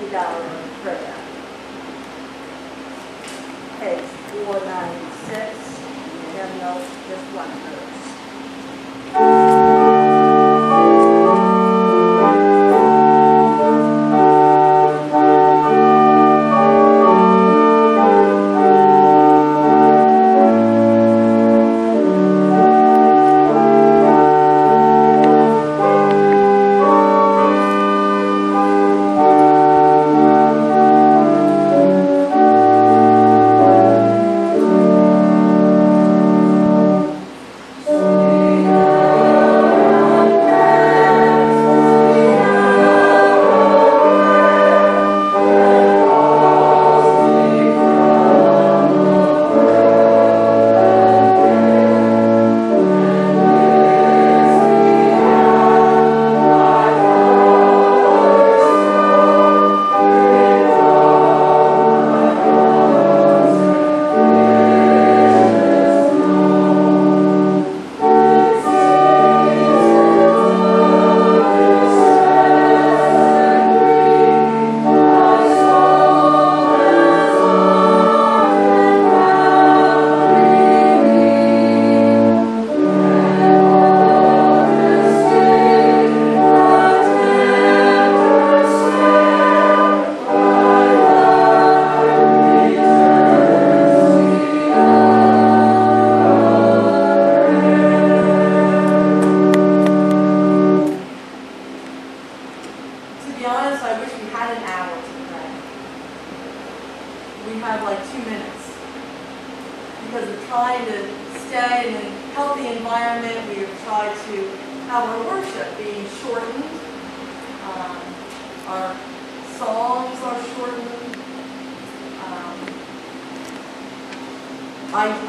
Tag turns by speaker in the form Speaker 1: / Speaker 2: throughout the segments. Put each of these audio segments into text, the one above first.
Speaker 1: prayer. Page 496, hymnal, just one verse.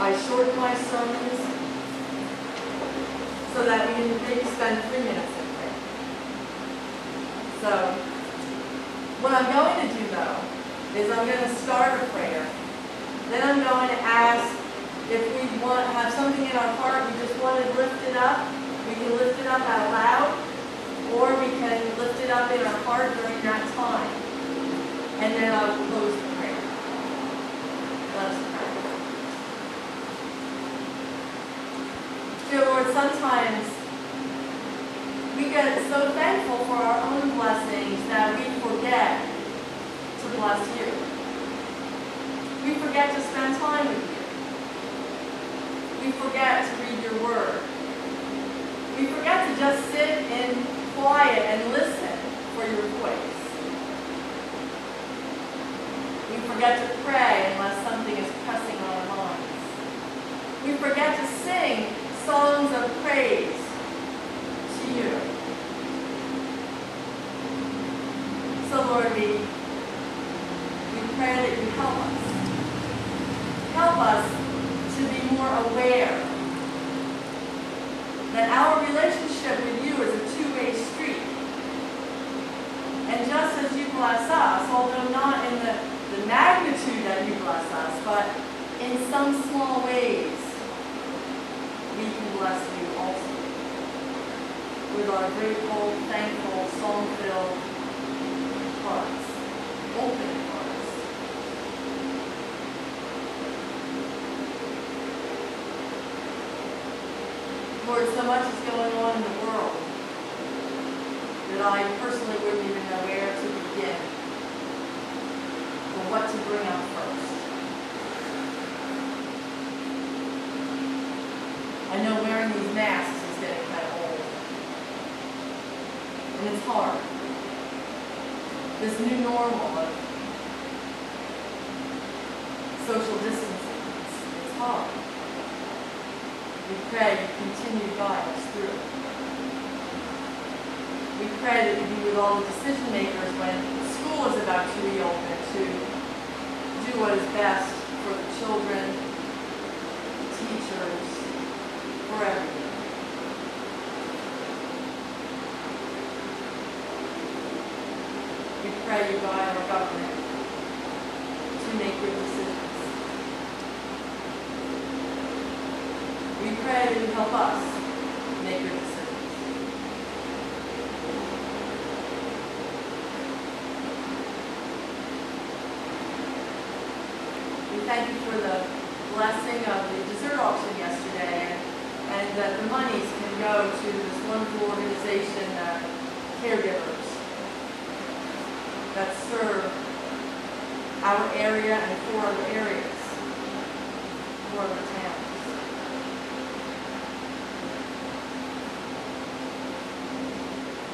Speaker 1: I shorten my sermons so that we can maybe spend 3 minutes in prayer. So, what I'm going to do though, is I'm going to start a prayer. Then I'm going to ask if we want to have something in our heart, we just want to lift it up. We can lift it up out loud, or we can lift it up in our heart during that time. And then I'll close the prayer. Let us pray. Dear Lord, sometimes we get so thankful for our own blessings that we forget to bless you. We forget to spend time with you. We forget to read your word. We forget to just sit in quiet and listen for your voice. We forget to pray unless something is pressing on our minds. We forget to sing songs of praise to you. So Lord, we pray that you help us. Help us to be more aware that our relationship with you is a two-way street. And just as you bless us, although not in the magnitude that you bless us, but in some small ways, we can bless you also with our grateful, thankful, song-filled hearts, open hearts. Lord, so much is going on in the world that I personally wouldn't even know where to begin or what to bring up first. I know wearing these masks is getting kind of old. And it's hard. This new normal of social distancing, it's hard. We pray you continue to guide us through it. We pray that you be with all the decision makers when school is about to reopen to do what is best for the children, the teachers, for everyone. We pray you guide our government to make good decisions. We pray that you help us make good decisions. thank you for the blessing of the dessert auction yesterday, and that the monies can go to this wonderful organization, Caregivers, that serve our area and 4 other areas, 4 other towns.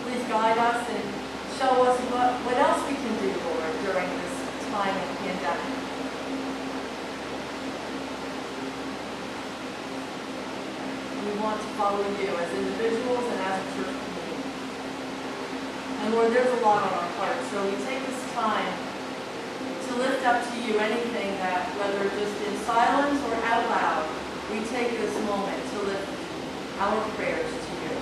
Speaker 1: Please guide us and show us what else we can do, Lord, during this time of pandemic. We want to follow you as individuals and as a church community. And Lord, there's a lot on our hearts, so we take this time to lift up to you anything that, whether just in silence or out loud, we take this moment to lift our prayers to you.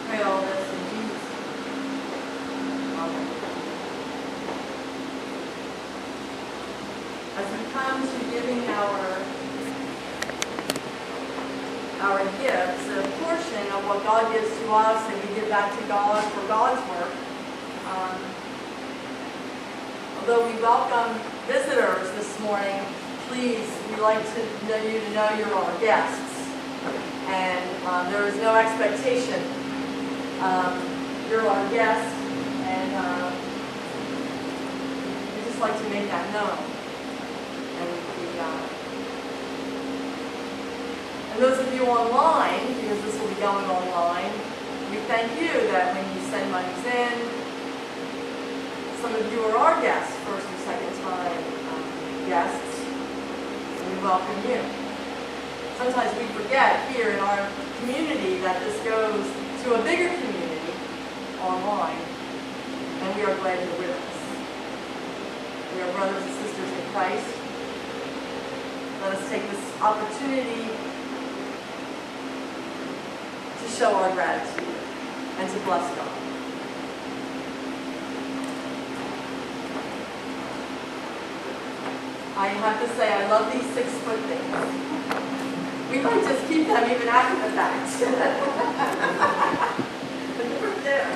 Speaker 1: Pray all this in Jesus' name. Amen. As we come to giving our gifts, a portion of what God gives to us, and we give back to God for God's work. Although we welcome visitors this morning, please, we'd like you to know you're our guests, and there is no expectation. You're our guest, and we'd just like to make that known. And those of you online, because this will be going online, we thank you that when you send monies in, some of you are our guests, first or second time guests, and we welcome you. Sometimes we forget here in our community that this goes to a bigger community online, and we are glad you're with us. We are brothers and sisters in Christ. Let us take this opportunity to show our gratitude and to bless God. I have to say, I love these 6-foot things. We might just keep them even after the fact. But they're there.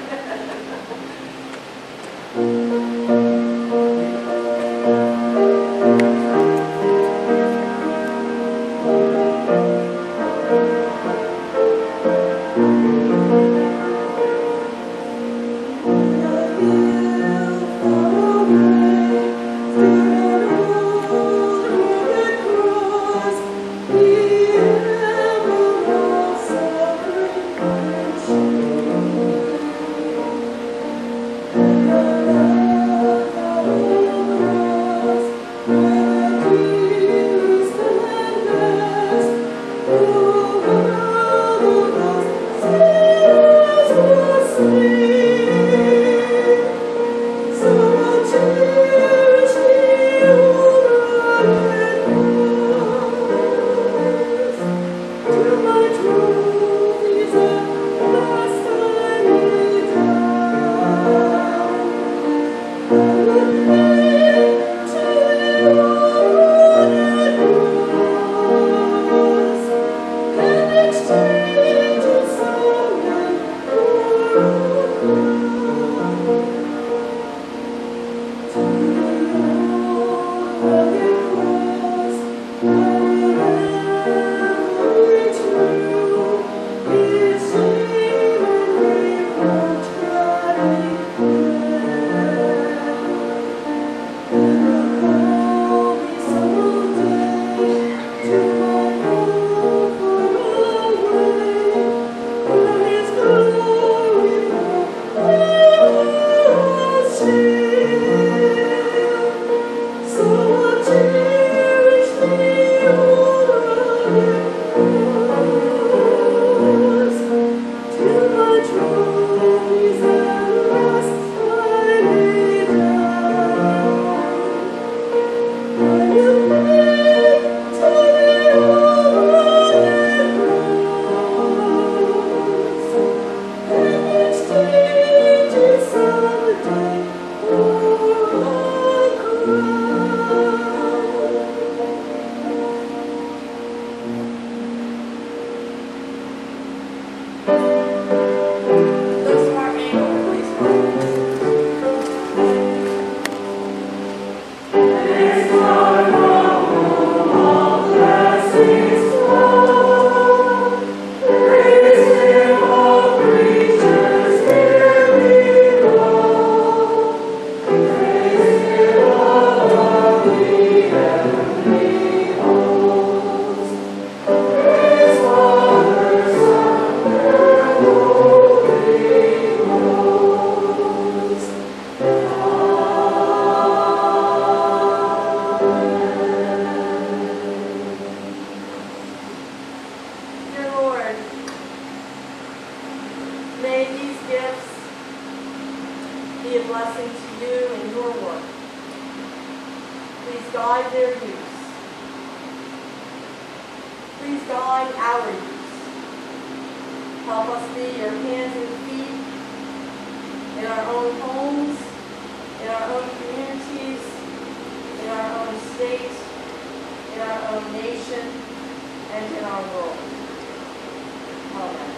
Speaker 1: to you in your work. Please guide their use. Please guide our use. Help us be your hands and feet in our own homes, in our own communities, in our own state, in our own nation, and in our world. Amen.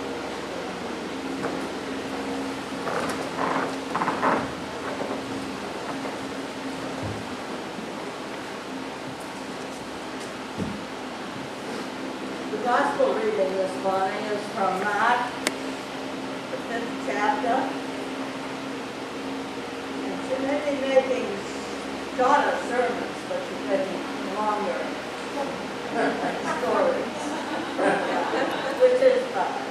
Speaker 2: The gospel reading this morning is from Mark, the 5th chapter. And she may be making shorter sermons, but she's making longer stories, which is fine.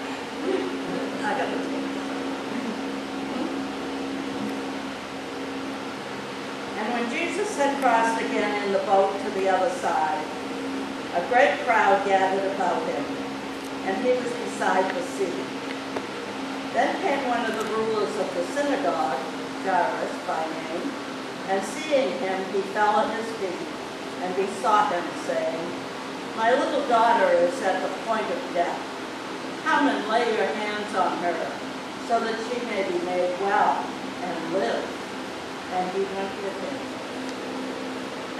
Speaker 2: I got to take it. And when Jesus had crossed again in the boat to the other side, a great crowd gathered about him, and he was beside the sea. Then came one of the rulers of the synagogue, Jairus by name, and seeing him, he fell at his feet and besought him, saying, "My little daughter is at the point of death. Come and lay your hands on her, so that she may be made well and live." And he went with him.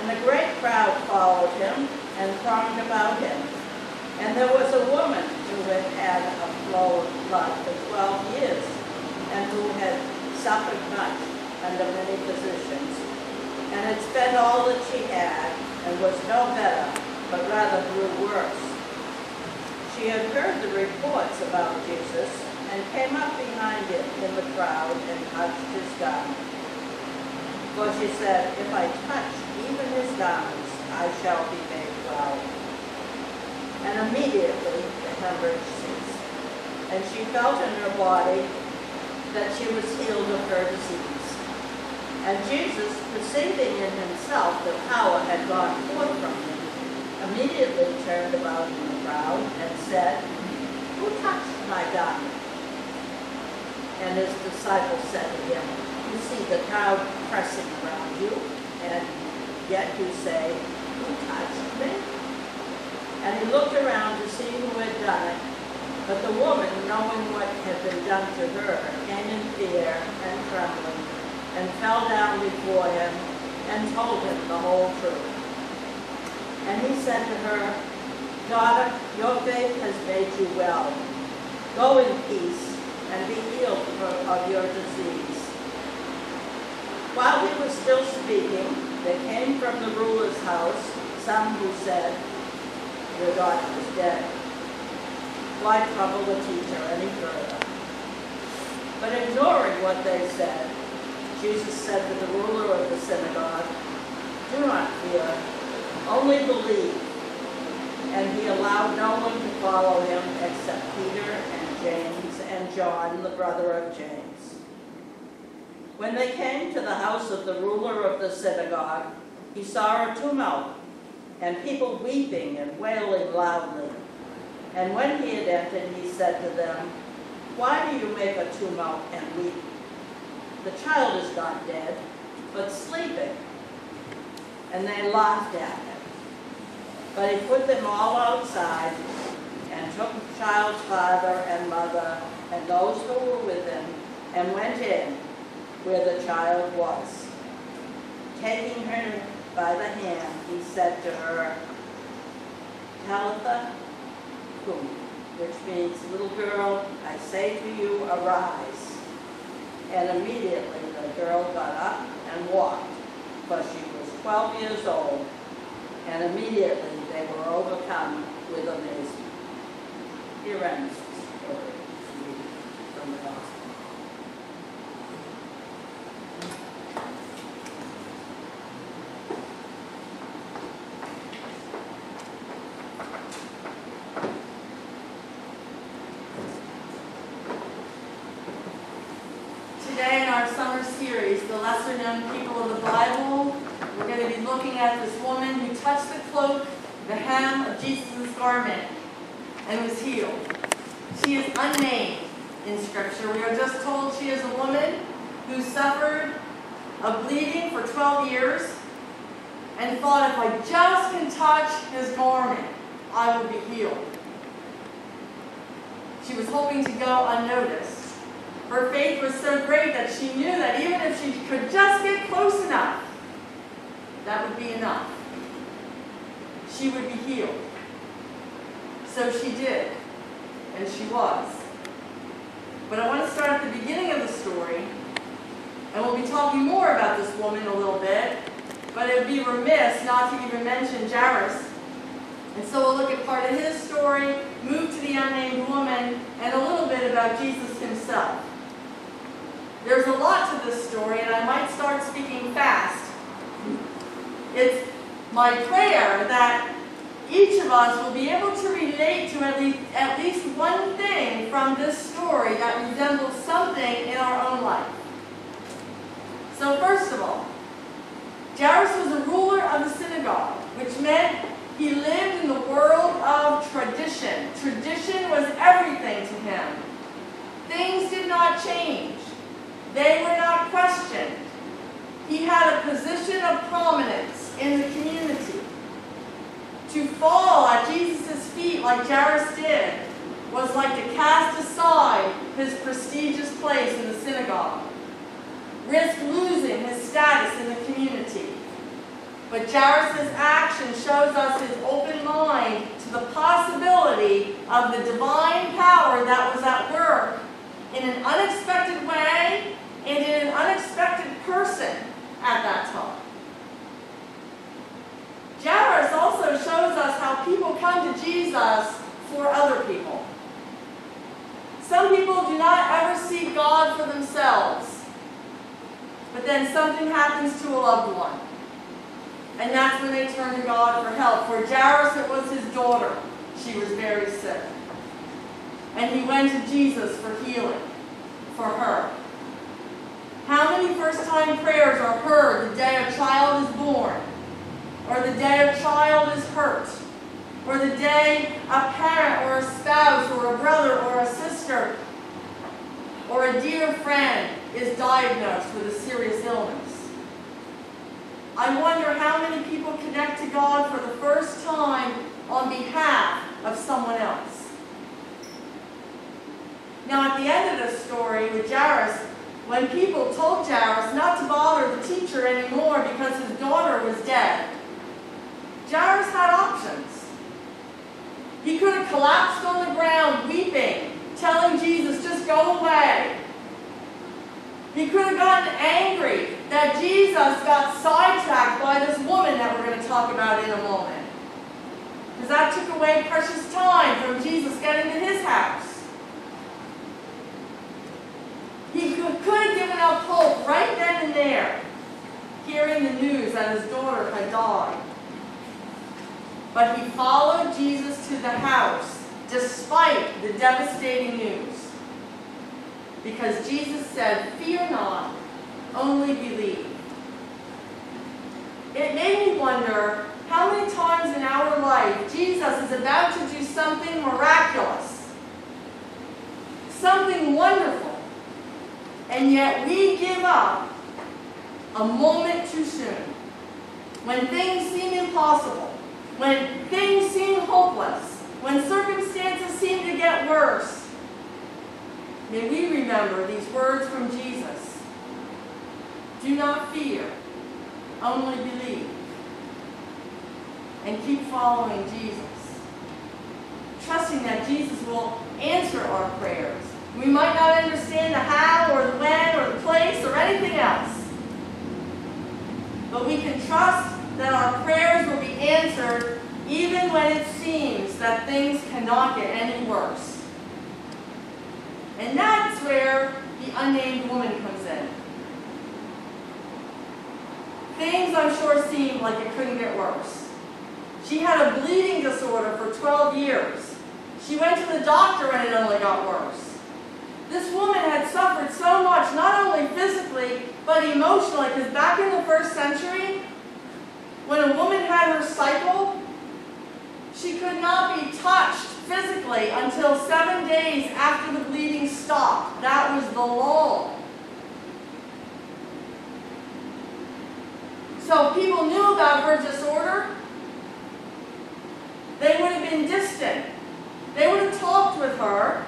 Speaker 2: And a great crowd followed him and thronged about him. And there was a woman who had had a flow of blood for 12 years, and who had suffered much under many physicians, and had spent all that she had, and was no better, but rather grew worse. She had heard the reports about Jesus, and came up behind him in the crowd and touched his garment. For she said, "If I touch even his garments, I shall be made well." And immediately the hemorrhage ceased, and she felt in her body that she was healed of her disease. And Jesus, perceiving in himself that power had gone forth from him, immediately turned about in the crowd and said, "Who touched my garment?" And his disciples said to him, "You see the crowd pressing around you, and yet you say, 'Who touched me?'" And he looked around to see who had done it. But the woman, knowing what had been done to her, came in fear and trembling, and fell down before him, and told him the whole truth. And he said to her, "Daughter, your faith has made you well. Go in peace, and be healed of your disease." While he was still speaking, there came from the ruler's house some who said, "Your daughter is dead. Why trouble the teacher any further?" But ignoring what they said, Jesus said to the ruler of the synagogue, "Do not fear, only believe." And he allowed no one to follow him except Peter and James and John, the brother of James. When they came to the house of the ruler of the synagogue, he saw a tumult, and people weeping and wailing loudly. And when he had entered, he said to them, "Why do you make a tumult and weep? The child is not dead, but sleeping." And they laughed at him. But he put them all outside, and took the child's father and mother, and those who were with him, and went in where the child was. Taking her by the hand, he said to her, "Talitha cum," which means, "Little girl, I say to you, arise." And immediately the girl got up and walked, for she was 12 years old, and immediately they were overcome with amazement. Here ends the story from the gospel.
Speaker 1: Today in our summer series, The Lesser Known People of the Bible, we're going to be looking at this woman who touched the cloak, the hem of Jesus' garment, and was healed. She is unnamed in Scripture. We are just told she is a woman who suffered of bleeding for 12 years and thought, if I just can touch his garment, I will be healed. She was hoping to go unnoticed. Her faith was so great that she knew that even if she could just get close enough, that would be enough. She would be healed. So she did, and she was. But I want to start at the beginning of the story, and we'll be talking more about this woman a little bit, but it would be remiss not to even mention Jairus. And so we'll look at part of his story, move to the unnamed woman, and a little bit about Jesus himself. There's a lot to this story, and I might start speaking fast. It's my prayer that each of us will be able to relate to at least one thing from this story that resembles something in our own life. So first of all, Jairus was a ruler of the synagogue, which meant he lived in the world of tradition. Tradition was everything to him. Things did not change. They were not questioned. He had a position of prominence in the community. To fall at Jesus' feet like Jairus did was like to cast aside his prestigious place in the synagogue, risk losing his status in the community. But Jairus' action shows us his open mind to the possibility of the divine power that was at work in an unexpected way and in an unexpected person at that time. Jairus also shows us how people come to Jesus for other people. Some people do not ever seek God for themselves, but then something happens to a loved one. And that's when they turn to God for help. For Jairus, it was his daughter. She was very sick. And he went to Jesus for healing for her. How many first-time prayers are heard the day a child is born? Or the day a child is hurt? Or the day a parent or a spouse or a brother or a sister or a dear friend is diagnosed with a serious illness? I wonder how many people connect to God for the first time on behalf of someone else. Now, at the end of the story with Jairus, when people told Jairus not to bother the teacher anymore because his daughter was dead, Jairus had options. He could have collapsed on the ground weeping, telling Jesus, just go away. He could have gotten angry that Jesus got sidetracked by this woman that we're going to talk about in a moment, because that took away precious time from Jesus getting to his house. He could have given up hope right then and there, hearing the news that his daughter had died. But he followed Jesus to the house despite the devastating news, because Jesus said, "Fear not, only believe." It made me wonder how many times in our life Jesus is about to do something miraculous, something wonderful, and yet we give up a moment too soon. When things seem impossible, when things seem hopeless, when circumstances seem to get worse, may we remember these words from Jesus. Do not fear, only believe. And keep following Jesus, trusting that Jesus will answer our prayers. We might not understand the how or the when or the place or anything else, but we can trust that our prayers will be answered even when it seems that things cannot get any worse. And that's where the unnamed woman comes in. Things, I'm sure, seemed like it couldn't get worse. She had a bleeding disorder for 12 years. She went to the doctor and it only got worse. This woman had suffered so much, not only physically, but emotionally, because back in the 1st century, when a woman had her cycle, she could not be touched physically until 7 days after the bleeding stopped. That was the law. So if people knew about her disorder, they would have been distant. They would have talked with her,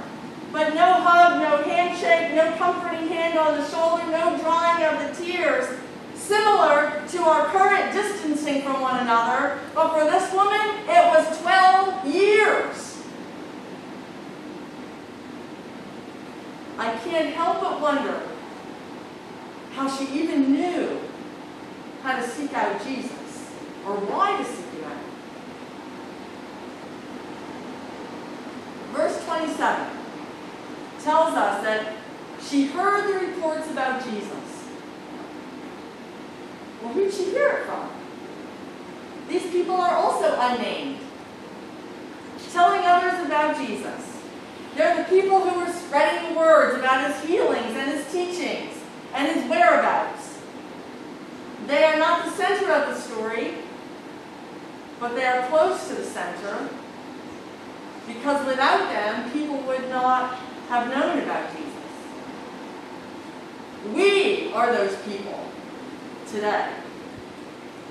Speaker 1: but no hug, no handshake, no comforting hand on the shoulder, no drying of the tears, similar to our current distancing from one another. But for this woman, it was 12 years. I can't help but wonder how she even knew how to seek out Jesus, or why to seek him out. Verse 27 tells us that she heard the reports about Jesus. Well, who did she hear it from? These people are also unnamed, telling others about Jesus. They're the people who were spreading words about his healings and his teachings and his whereabouts. They are not the center of the story, but they are close to the center, because without them, people would not have known about Jesus. We are those people today.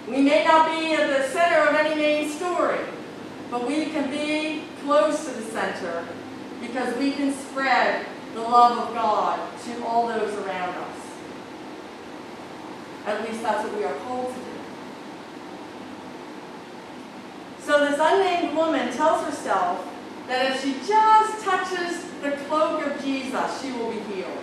Speaker 1: We may not be at the center of any main story, but we can be close to the center because we can spread the love of God to all those around us. At least that's what we are called to do. So this unnamed woman tells herself that if she just touches the cloak of Jesus, she will be healed.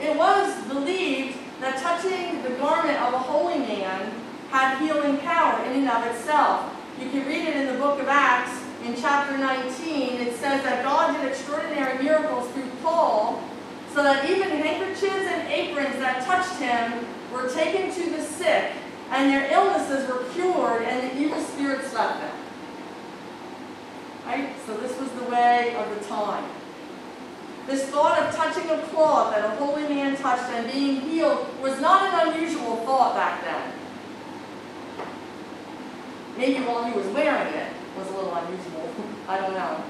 Speaker 1: It was believed that touching the garment of a holy man had healing power in and of itself. You can read it in the book of Acts in chapter 19. It says that God did extraordinary miracles through Paul, so that even handkerchiefs and aprons that touched him were taken to the sick, and their illnesses were cured, and the evil spirits left them. Right? So this was the way of the time. This thought of touching a cloth that a holy man touched and being healed was not an unusual thought back then. Maybe while he was wearing it was a little unusual. I don't know.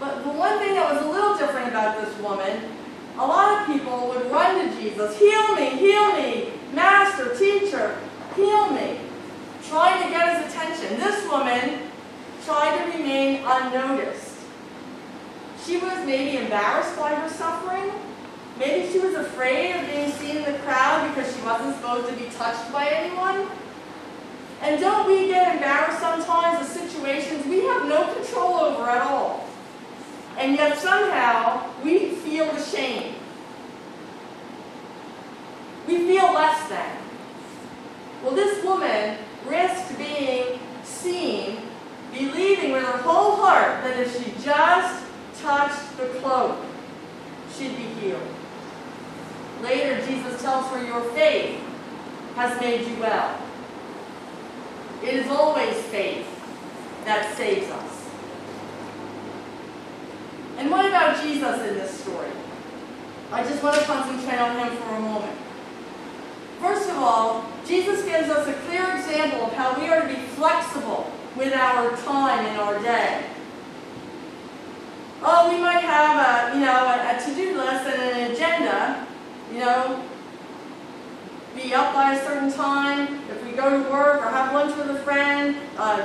Speaker 1: But the one thing that was a little different about this woman, a lot of people would run to Jesus, heal me, master, teacher, heal me, trying to get his attention. This woman tried to remain unnoticed. She was maybe embarrassed by her suffering. Maybe she was afraid of being seen in the crowd because she wasn't supposed to be touched by anyone. And don't we get embarrassed sometimes of situations we have no control over at all? And yet somehow we feel ashamed. We feel less than. Well, this woman risked being seen, believing with her whole heart that if she just touched the cloak, she'd be healed. Later, Jesus tells her, your faith has made you well. It is always faith that saves us. And what about Jesus in this story? I just want to concentrate on him for a moment. First of all, Jesus gives us a clear example of how we are to be flexible with our time in our day. Oh, we might have a to-do list and an agenda, be up by a certain time. If we go to work or have lunch with a friend,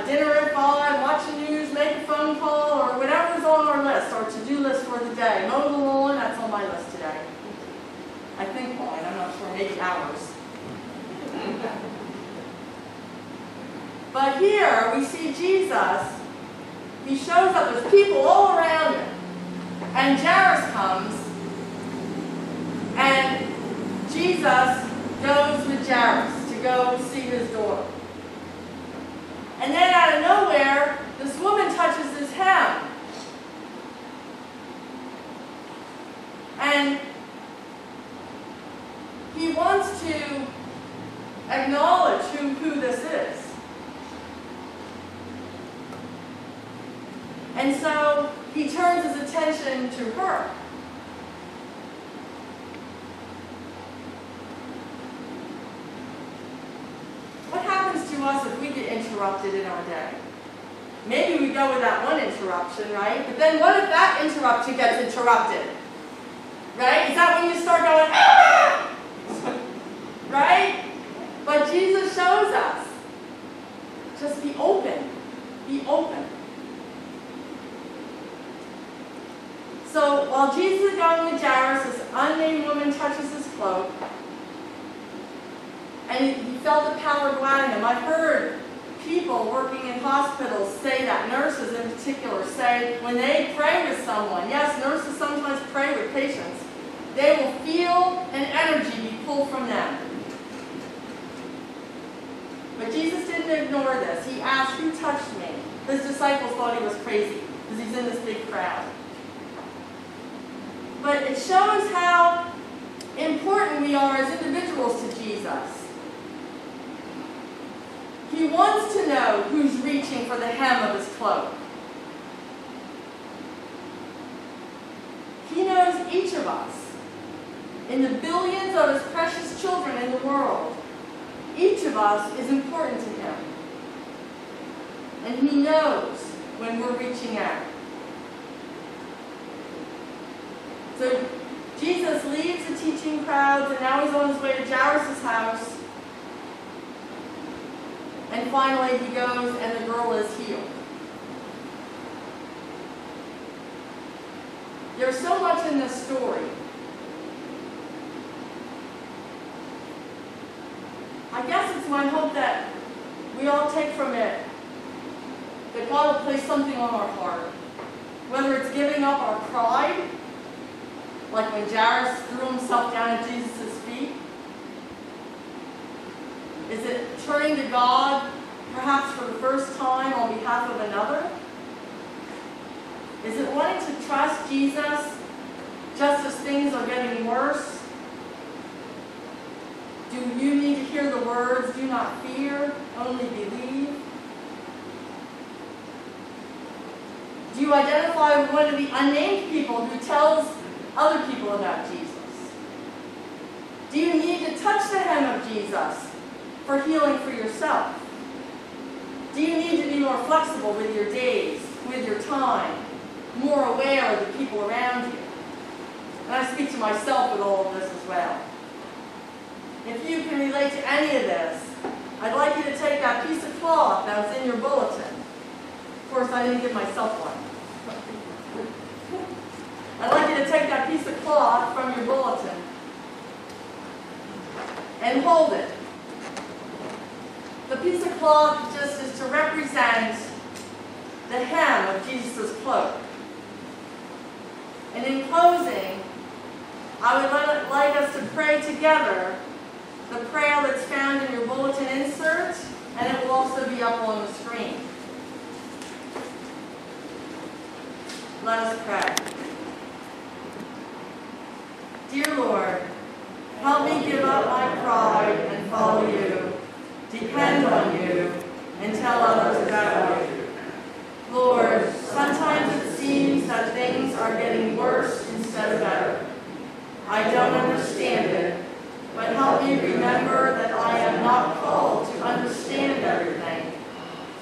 Speaker 1: dinner at 5, watch the news, make a phone call, or whatever's on our list, our to-do list for the day. Mow the lawn, that's on my list today. I think mine, I'm not sure, maybe ours. But here we see Jesus. He shows up, there's people all around him. And Jairus comes, and Jesus goes with Jairus to go see his daughter. And then out of nowhere, this woman touches his hem. And he wants to acknowledge who this is. And so he turns his attention to her. What happens to us if we get interrupted in our day? Maybe we go with that one interruption, right? But then what if that interruption gets interrupted? Right? Is that when you start going, ah! And he felt the power go out of him. I've heard people working in hospitals say that, nurses in particular say, when they pray with someone, yes, nurses sometimes pray with patients, they will feel an energy be pulled from them. But Jesus didn't ignore this. He asked, who touched me? His disciples thought he was crazy because he's in this big crowd. But it shows how important we are as individuals to Jesus. He wants to know who's reaching for the hem of his cloak. He knows each of us. In the billions of his precious children in the world, each of us is important to him. And he knows when we're reaching out. So Jesus leaves the teaching crowds, and now he's on his way to Jairus' house. And finally he goes, and the girl is healed. There's so much in this story. I guess it's my hope that we all take from it that God will place something on our heart. Whether it's giving up our pride, like when Jairus threw himself down at Jesus' feet. Is it turning to God, perhaps for the first time on behalf of another? Is it wanting to trust Jesus just as things are getting worse? Do you need to hear the words, do not fear, only believe? Do you identify with one of the unnamed people who tells other people about Jesus? Do you need to touch the hem of Jesus for healing for yourself? Do you need to be more flexible with your days, with your time, more aware of the people around you? And I speak to myself with all of this as well. If you can relate to any of this, I'd like you to take that piece of cloth that was in your bulletin. Of course, I didn't give myself one. I'd like you to take that piece of cloth from your bulletin and hold it. The piece of cloth just is to represent the hem of Jesus' cloak. And in closing, I would like us to pray together the prayer that's found in your bulletin insert, and it will also be up on the screen. Let us pray. Dear Lord, help me give up my pride and follow you, depend on you, and tell others about you. Lord, sometimes it seems that things are getting worse instead of better. I don't understand it, but help me remember that I am not called to understand everything,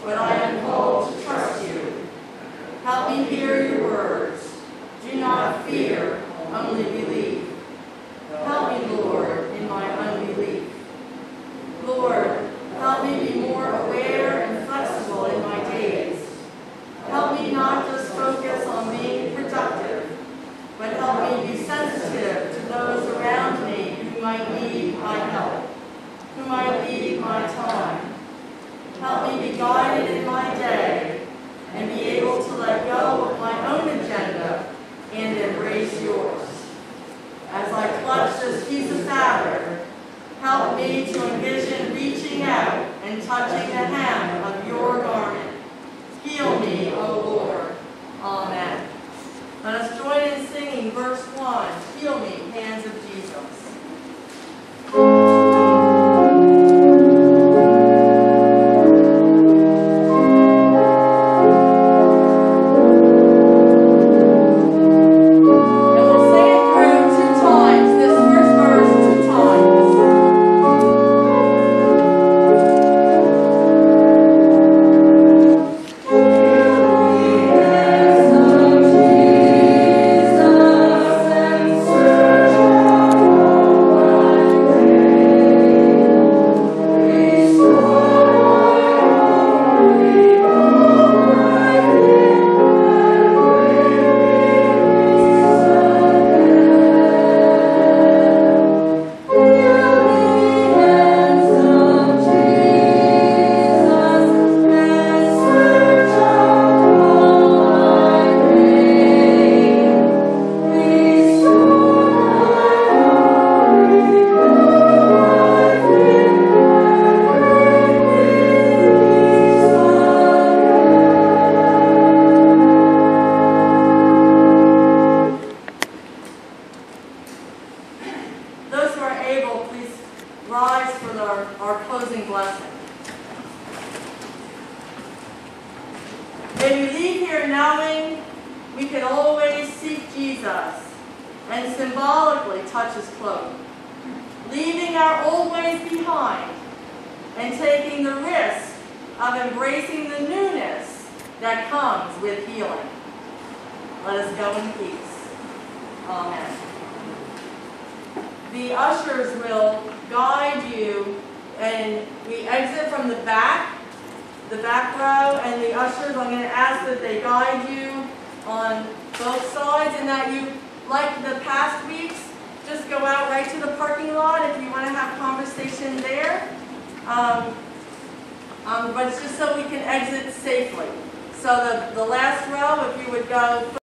Speaker 1: but I am called to trust you. Help me hear your words. Do not fear, only believe. Help me, Lord, in my unbelief. Lord, help me be more aware and flexible in my days. Help me not just focus on being productive, but help me be sensitive to those around me who might need my help, who might need my time. Help me be guided in my day and be able to let go of my own agenda and embrace yours. As I clutch this piece of fabric, help me to envision reaching out and touching the hem of your garment. Heal me, O Lord. Amen. Let us join in singing verse 1, Heal Me, Hands of Jesus.
Speaker 3: Jesus, and search
Speaker 1: rise for our closing blessing. May we leave here knowing we can always seek Jesus and symbolically touch his cloak, leaving our old ways behind and taking the risk of embracing the newness that comes with healing. Let us go in peace. Amen. The ushers will guide you, and we exit from the back row, and the ushers, I'm going to ask that they guide you on both sides, and that you, like the past weeks, just go out right to the parking lot if you want to have conversation there. But it's just so we can exit safely. So the last row, if you would go